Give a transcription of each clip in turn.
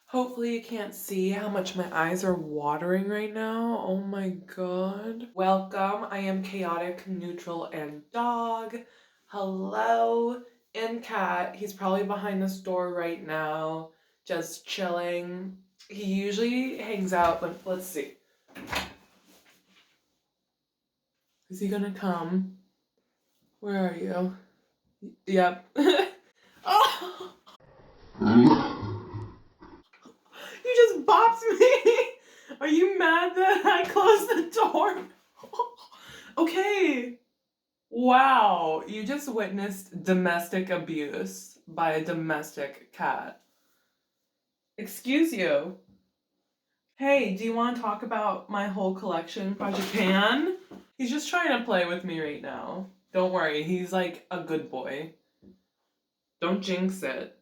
Hopefully you can't see how much my eyes are watering right now. Oh my god. Welcome. I am chaotic, neutral, and dog. Hello. And cat. He's probably behind this door right now, just chilling. He usually hangs out, but let's see. Is he gonna come? Where are you? Yep. Oh! You just bopped me! Are you mad that I closed the door? Okay. Wow, you just witnessed domestic abuse by a domestic cat. Excuse you. Hey, do you want to talk about my whole collection, Project Pan? He's just trying to play with me right now. Don't worry, he's like a good boy. Don't jinx it.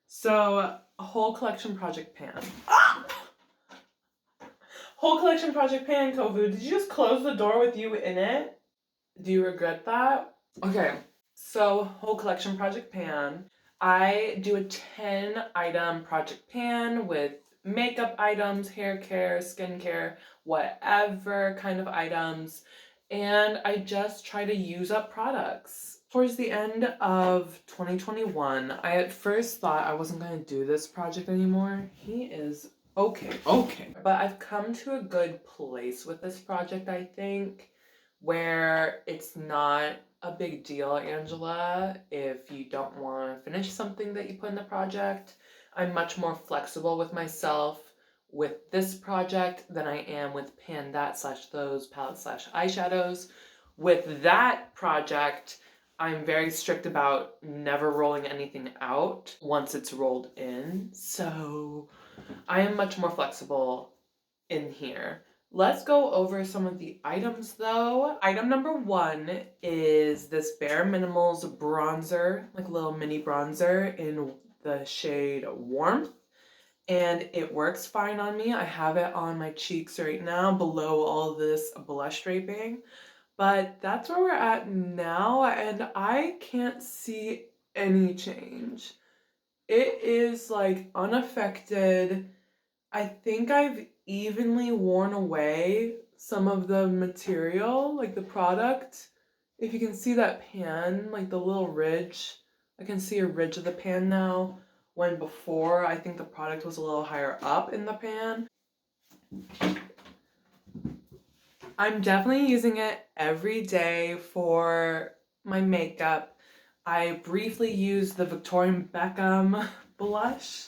So, whole collection Project Pan. Ah! Whole collection Project Pan, Kovu. Did you just close the door with you in it? Do you regret that? Okay, so whole collection Project Pan. I do a 10 item Project Pan with makeup items, hair care, skincare, whatever kind of items. And I just try to use up products. Towards the end of 2021, I at first thought I wasn't going to do this project anymore. He is okay. But I've come to a good place with this project, I think, where it's not a big deal, Angela, if you don't want to finish something that you put in the project. I'm much more flexible with myself with this project than I am with Pan That / those palettes / eyeshadows. With that project, I'm very strict about never rolling anything out once it's rolled in. So I am much more flexible in here. Let's go over some of the items though. Item number 1 is this Bare Minimals bronzer, like a little mini bronzer in the shade Warmth. And it works fine on me. I have it on my cheeks right now below all this blush draping. But that's where we're at now, and I can't see any change. It is like unaffected. I think I've evenly worn away some of the material, like the product. If you can see that pan, like the little ridge, I can see a ridge of the pan now, when before I think the product was a little higher up in the pan. I'm definitely using it every day for my makeup. I briefly used the Victoria Beckham blush.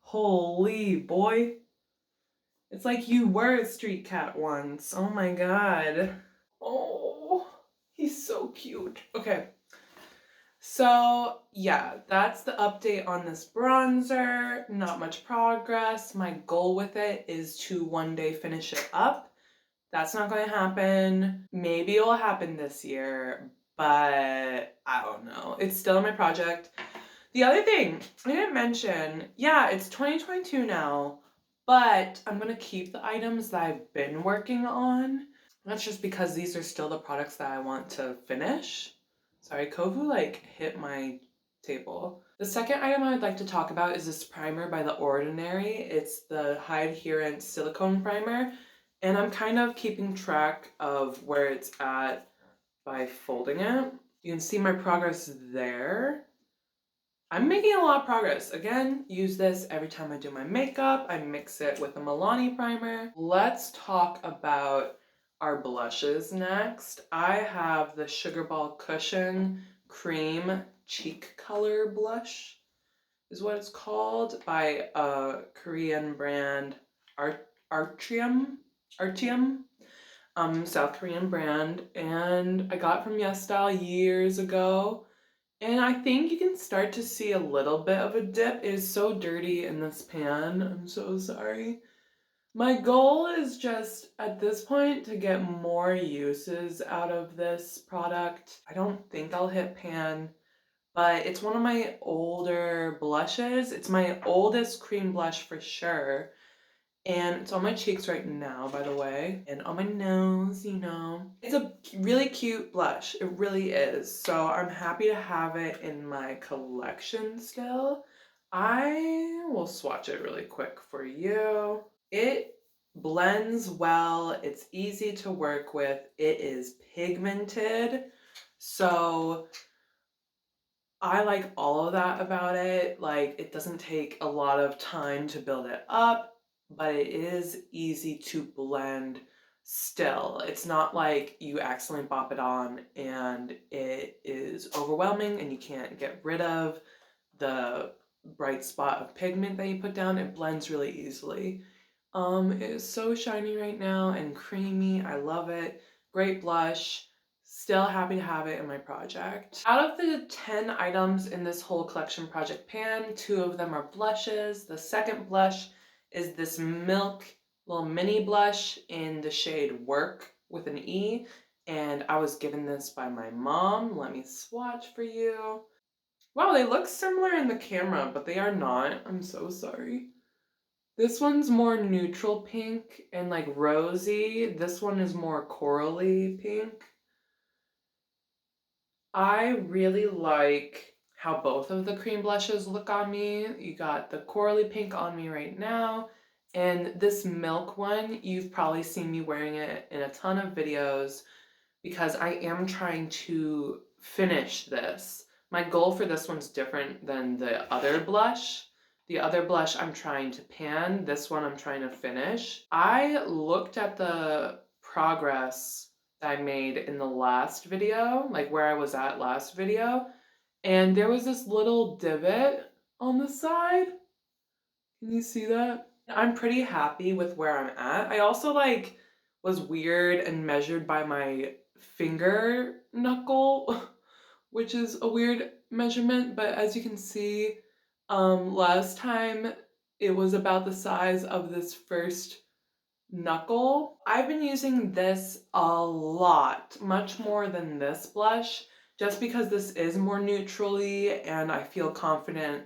Holy boy. It's like you were a street cat once. Oh my god. Oh, he's so cute. Okay. So, yeah, that's the update on this bronzer. Not much progress. My goal with it is to one day finish it up. That's not going to happen. Maybe it'll happen this year, but I don't know. It's still in my project. The other thing I didn't mention, yeah, it's 2022 now, but I'm going to keep the items that I've been working on. That's just because these are still the products that I want to finish. Sorry, Kovu like hit my table. The second item I'd like to talk about is this primer by The Ordinary. It's the high adherence silicone primer, and I'm kind of keeping track of where it's at by folding it. You can see my progress there. I'm making a lot of progress. Again, use this every time I do my makeup. I mix it with a Milani primer. Let's talk about our blushes next. I have the Sugar Ball Cushion Cream Cheek Color Blush, is what it's called, by a Korean brand, Artium, South Korean brand, and I got it from YesStyle years ago. And I think you can start to see a little bit of a dip. It is so dirty in this pan. I'm so sorry. My goal is just, at this point, to get more uses out of this product. I don't think I'll hit pan, but it's one of my older blushes. It's my oldest cream blush for sure. And it's on my cheeks right now, by the way, and on my nose, you know. It's a really cute blush. It really is. So I'm happy to have it in my collection still. I will swatch it really quick for you. It blends well. It's easy to work with. It is pigmented. So I like all of that about it. Like, it doesn't take a lot of time to build it up, but it is easy to blend still. It's not like you accidentally bop it on and it is overwhelming and you can't get rid of the bright spot of pigment that you put down. It blends really easily. It is so shiny right now and creamy. I love it. Great blush. Still happy to have it in my project. Out of the 10 items in this whole collection project pan, 2 of them are blushes. The second blush is this milk little mini blush in the shade Work with an E. And I was given this by my mom. Let me swatch for you. Wow, they look similar in the camera, but they are not. I'm so sorry. This one's more neutral pink and like rosy. This one is more corally pink. I really like how both of the cream blushes look on me. You got the corally pink on me right now, and this milk one, you've probably seen me wearing it in a ton of videos because I am trying to finish this. My goal for this one's different than the other blush. The other blush I'm trying to pan, this one I'm trying to finish. I looked at the progress that I made in the last video, like where I was at last video, and there was this little divot on the side. Can you see that? I'm pretty happy with where I'm at. I also like was weird and measured by my finger knuckle, which is a weird measurement, but as you can see, last time it was about the size of this first knuckle. I've been using this a lot, much more than this blush, just because this is more neutrally and I feel confident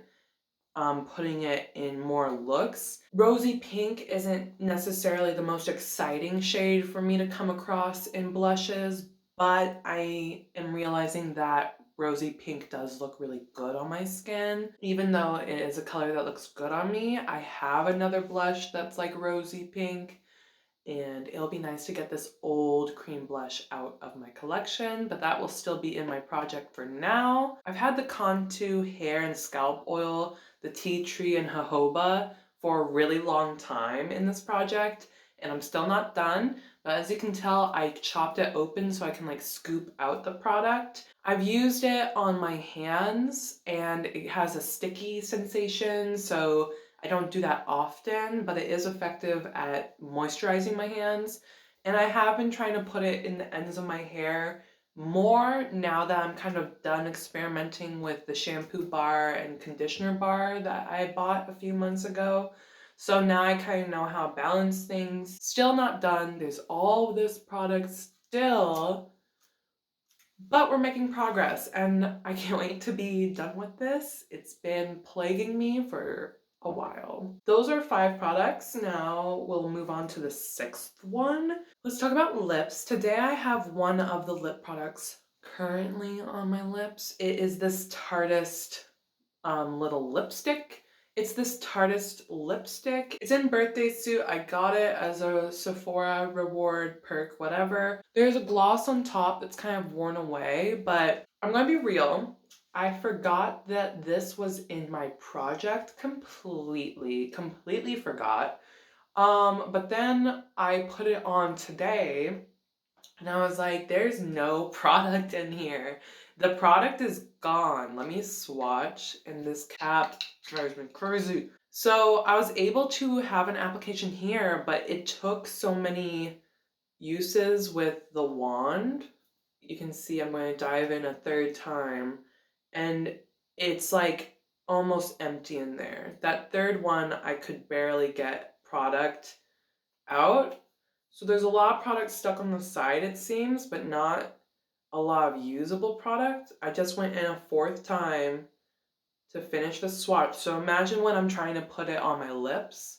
putting it in more looks. Rosy pink isn't necessarily the most exciting shade for me to come across in blushes, but I am realizing that rosy pink does look really good on my skin. Even though it is a color that looks good on me, I have another blush that's like rosy pink, and it'll be nice to get this old cream blush out of my collection, but that will still be in my project for now. I've had the Contour hair and scalp oil, the tea tree and jojoba for a really long time in this project, and I'm still not done, but as you can tell, I chopped it open so I can like scoop out the product. I've used it on my hands and it has a sticky sensation, so I don't do that often, but it is effective at moisturizing my hands. And I have been trying to put it in the ends of my hair more now that I'm kind of done experimenting with the shampoo bar and conditioner bar that I bought a few months ago. So now I kind of know how to balance things. Still not done. There's all this product still, but we're making progress and I can't wait to be done with this. It's been plaguing me for a while. Those are 5 products. Now we'll move on to the 6th one. Let's talk about lips. Today I have one of the lip products currently on my lips. It is this Tarteist little lipstick. It's this Tarteist lipstick. It's in Birthday Suit. I got it as a Sephora reward perk, whatever. There's a gloss on top that's kind of worn away, but I'm gonna be real. I forgot that this was in my project completely forgot. But then I put it on today and I was like, there's no product in here. The product is gone. Let me swatch, and this cap drives me crazy. So I was able to have an application here, but it took so many uses with the wand. You can see I'm going to dive in a 3rd time, and it's like almost empty in there. That 3rd one, I could barely get product out. So there's a lot of product stuck on the side, it seems, but not a lot of usable product. I just went in a 4th time to finish the swatch. So imagine when I'm trying to put it on my lips.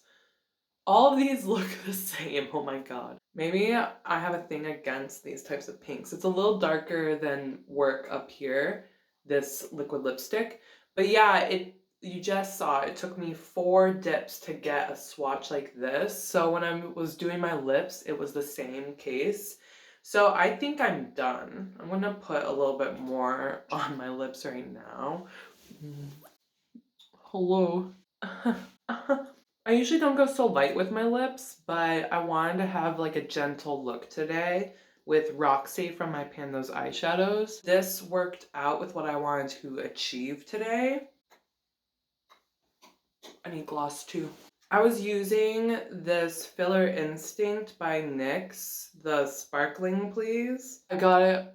All of these look the same. Oh my god. Maybe I have a thing against these types of pinks. It's a little darker than Work up here, this liquid lipstick. But yeah, you just saw it took me 4 dips to get a swatch like this. So when I was doing my lips, it was the same case. So I think I'm done. I'm gonna put a little bit more on my lips right now. Hello. I usually don't go so light with my lips, but I wanted to have like a gentle look today with Roxy from my Pando's eyeshadows. This worked out with what I wanted to achieve today. I need gloss too. I was using this Filler Instinct by NYX, the Sparkling Please. I got it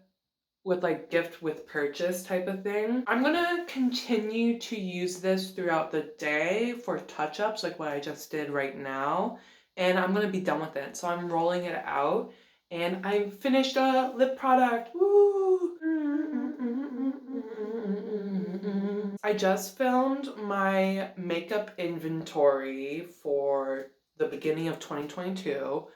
with like gift with purchase type of thing. I'm gonna continue to use this throughout the day for touch-ups like what I just did right now. And I'm gonna be done with it. So I'm rolling it out and I finished a lip product. Woo! I just filmed my makeup inventory for the beginning of 2022.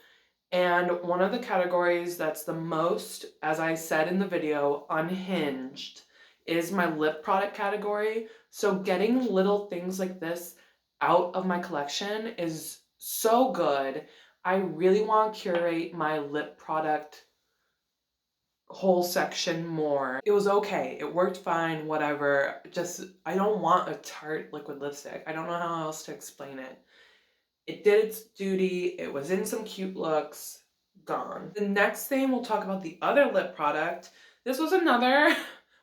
And one of the categories that's the most, as I said in the video, unhinged is my lip product category. So getting little things like this out of my collection is so good. I really want to curate my lip product whole section more. It was okay. It worked fine, whatever. Just, I don't want a Tarte liquid lipstick. I don't know how else to explain it. It did its duty. It was in some cute looks. Gone. The next thing, we'll talk about the other lip product. This was another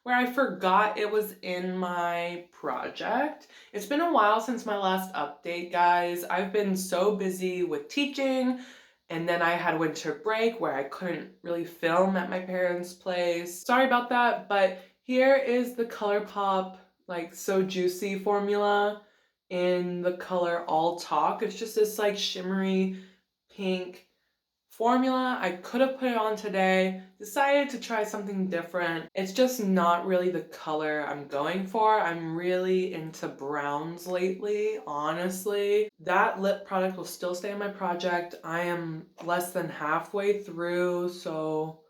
where I forgot it was in my project. It's been a while since my last update, guys. I've been so busy with teaching, and then I had winter break where I couldn't really film at my parents' place. Sorry about that, but here is the ColourPop like So Juicy formula in the color All Talk. It's just this like shimmery pink formula. I could have put it on today, decided to try something different. It's just not really the color I'm going for. I'm really into browns lately, honestly. That lip product will still stay in my project. I am less than halfway through, so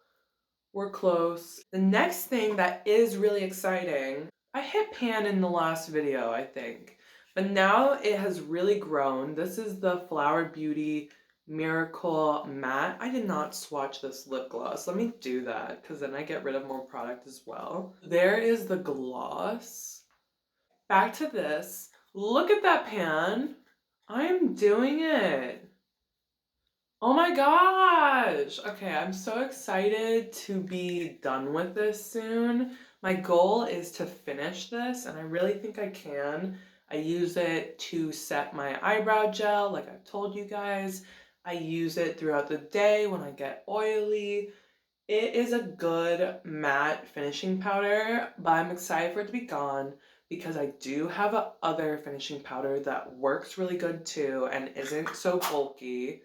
we're close. The next thing that is really exciting, I hit pan in the last video, I think, but now it has really grown. This is the Flower Beauty Miracle Matte. I did not swatch this lip gloss. Let me do that because then I get rid of more product as well. There is the gloss. Back to this. Look at that pan. I'm doing it. Oh my gosh! Okay, I'm so excited to be done with this soon. My goal is to finish this, and I really think I can. I use it to set my eyebrow gel, like I've told you guys. I use it throughout the day when I get oily. It is a good matte finishing powder, but I'm excited for it to be gone because I do have a other finishing powder that works really good too and isn't so bulky,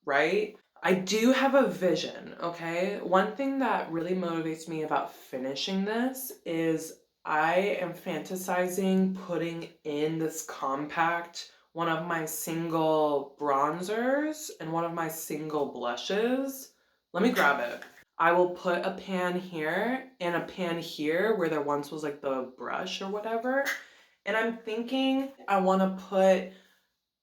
right? I do have a vision, okay? One thing that really motivates me about finishing this is I am fantasizing putting in this compact, one of my single bronzers and one of my single blushes. Let me grab it. I will put a pan here and a pan here where there once was like the brush or whatever. And I'm thinking I want to put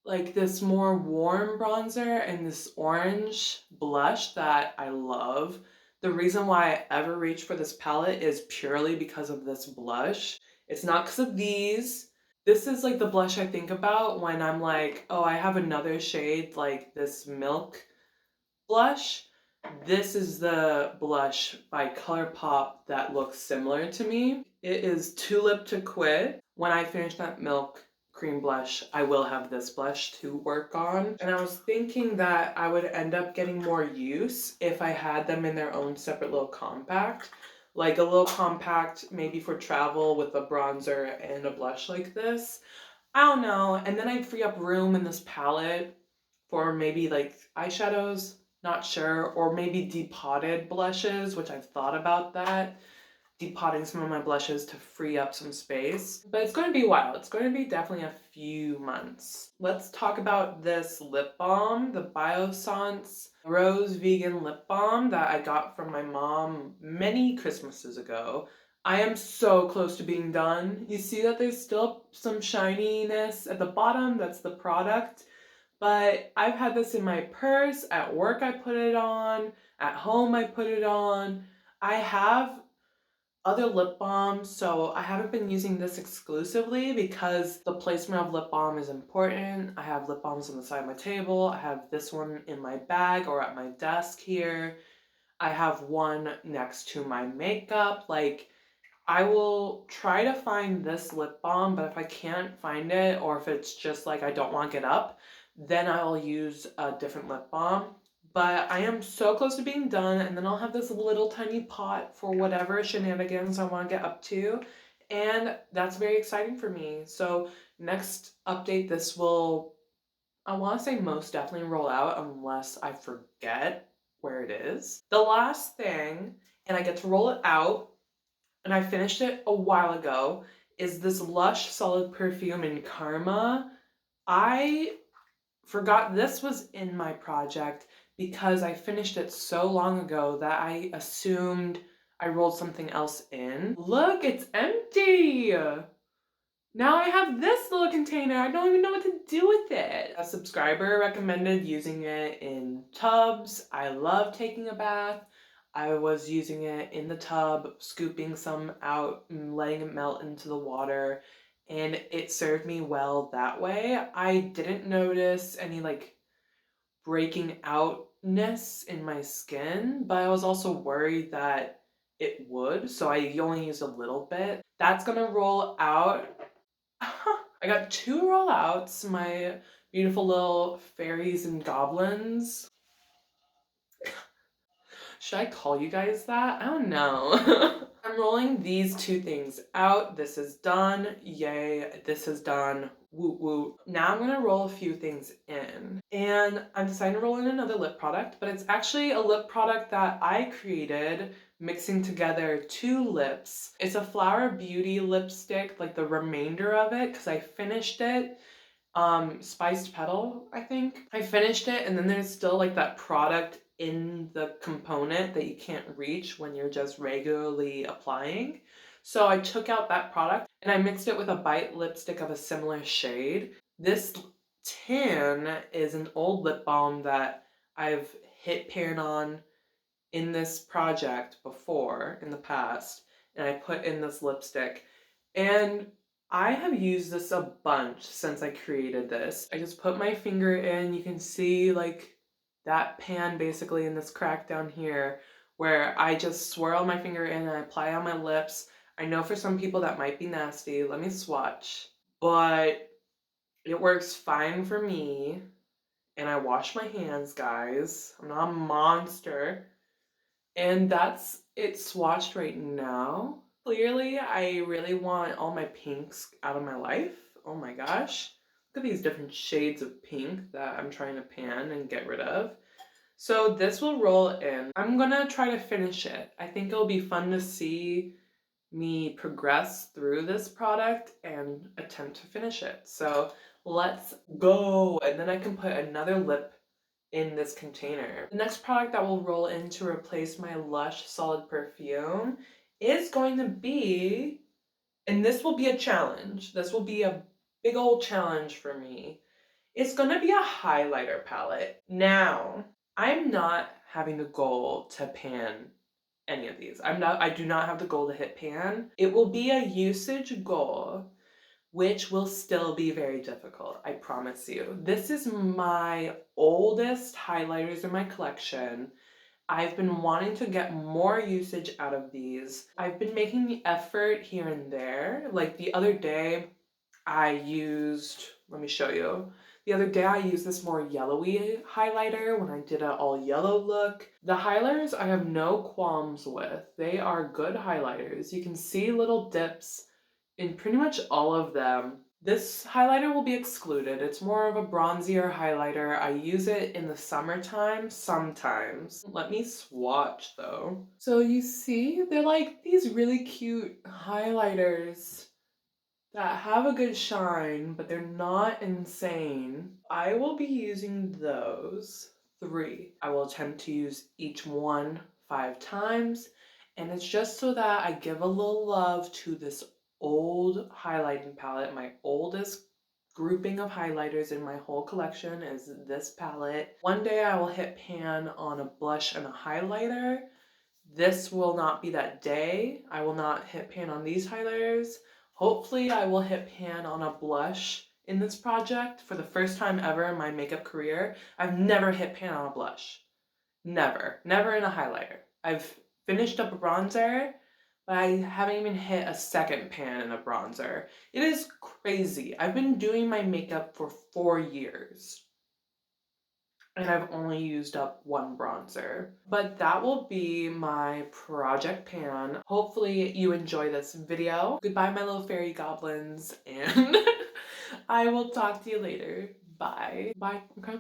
like this more warm bronzer and this orange blush that I love. The reason why I ever reach for this palette is purely because of this blush. It's not because of these. This is like the blush I think about when I'm like, oh, I have another shade like this milk blush. This is the blush by ColourPop that looks similar to me. It is Too Lip to Quit. When I finish that milk cream blush, I will have this blush to work on. And I was thinking that I would end up getting more use if I had them in their own separate little compact. Like a little compact maybe for travel with a bronzer and a blush like this. I don't know. And then I'd free up room in this palette for maybe like eyeshadows, not sure, or maybe depotted blushes, which I've thought about that, depotting some of my blushes to free up some space. But it's going to be a while. It's going to be definitely a few months. Let's talk about this lip balm, the Biossance Rose Vegan Lip Balm that I got from my mom many Christmases ago. I am so close to being done. You see that there's still some shininess at the bottom, that's the product. But I've had this in my purse, at work I put it on, at home I put it on. I have other lip balms, so I haven't been using this exclusively because the placement of lip balm is important. I have lip balms on the side of my table. I have this one in my bag or at my desk here. I have one next to my makeup. Like, I will try to find this lip balm, but if I can't find it, or if it's just like I don't want to get up, then I'll use a different lip balm. But I am so close to being done, and then I'll have this little tiny pot for whatever shenanigans I want to get up to. And that's very exciting for me. So, next update, this will, I want to say most definitely roll out unless I forget where it is. The last thing, and I get to roll it out and I finished it a while ago, is this Lush Solid Perfume in Karma. I forgot this was in my project because I finished it so long ago that I assumed I rolled something else in. Look, it's empty! Now I have this little container. I don't even know what to do with it. A subscriber recommended using it in tubs. I love taking a bath. I was using it in the tub, scooping some out and letting it melt into the water, and it served me well that way. I didn't notice any like breaking outness in my skin, but I was also worried that it would, so I only used a little bit. That's gonna roll out. I got two rollouts, my beautiful little fairies and goblins. Should I call you guys that? I don't know. I'm rolling these two things out. This is done. Yay. This is done. Woot woot. Now I'm gonna roll a few things in. And I'm deciding to roll in another lip product, but it's actually a lip product that I created mixing together two lips. It's a Flower Beauty lipstick, like the remainder of it, because I finished it. Spiced Petal, I think. I finished it, and then there's still like that product in the component that you can't reach when you're just regularly applying. So I took out that product and I mixed it with a Bite lipstick of a similar shade. This tin is an old lip balm that I've hit pan on in this project before in the past, and I put in this lipstick. And I have used this a bunch since I created this. I just put my finger in, you can see like that pan basically in this crack down here where I just swirl my finger in and I apply it on my lips. I know for some people that might be nasty, let me swatch, but it works fine for me. And I wash my hands, guys. I'm not a monster. And that's it swatched right now. Clearly, I really want all my pinks out of my life. Oh my gosh. Look at these different shades of pink that I'm trying to pan and get rid of. So this will roll in. I'm gonna try to finish it. I think it'll be fun to see me progress through this product and attempt to finish it. So let's go. And then I can put another lip in this container. The next product that will roll in to replace my Lush Solid Perfume is going to be, and this will be a challenge. This will be a big old challenge for me. It's going to be a highlighter palette. Now, I'm not having the goal to pan any of these. I do not have the goal to hit pan. It will be a usage goal, which will still be very difficult, I promise you. This is my oldest highlighters in my collection. I've been wanting to get more usage out of these. I've been making the effort here and there. Like the other day, I used, let me show you. The other day I used this more yellowy highlighter when I did an all yellow look. The highlighters I have no qualms with. They are good highlighters. You can see little dips in pretty much all of them. This highlighter will be excluded. It's more of a bronzier highlighter. I use it in the summertime sometimes. Let me swatch though. So you see, they're like these really cute highlighters that have a good shine, but they're not insane. I will be using those three. I will attempt to use each one 5 times, And it's just so that I give a little love to this old highlighting palette. My oldest grouping of highlighters in my whole collection is this palette. One day I will hit pan on a blush and a highlighter. This will not be that day. I will not hit pan on these highlighters. Hopefully I will hit pan on a blush in this project for the first time ever in my makeup career. I've never hit pan on a blush. Never. Never in a highlighter. I've finished up a bronzer, but I haven't even hit a second pan in a bronzer. It is crazy. I've been doing my makeup for 4 years. And I've only used up one bronzer. But that will be my project pan. Hopefully you enjoy this video. Goodbye, my little fairy goblins, and I will talk to you later. Bye. Bye. Okay.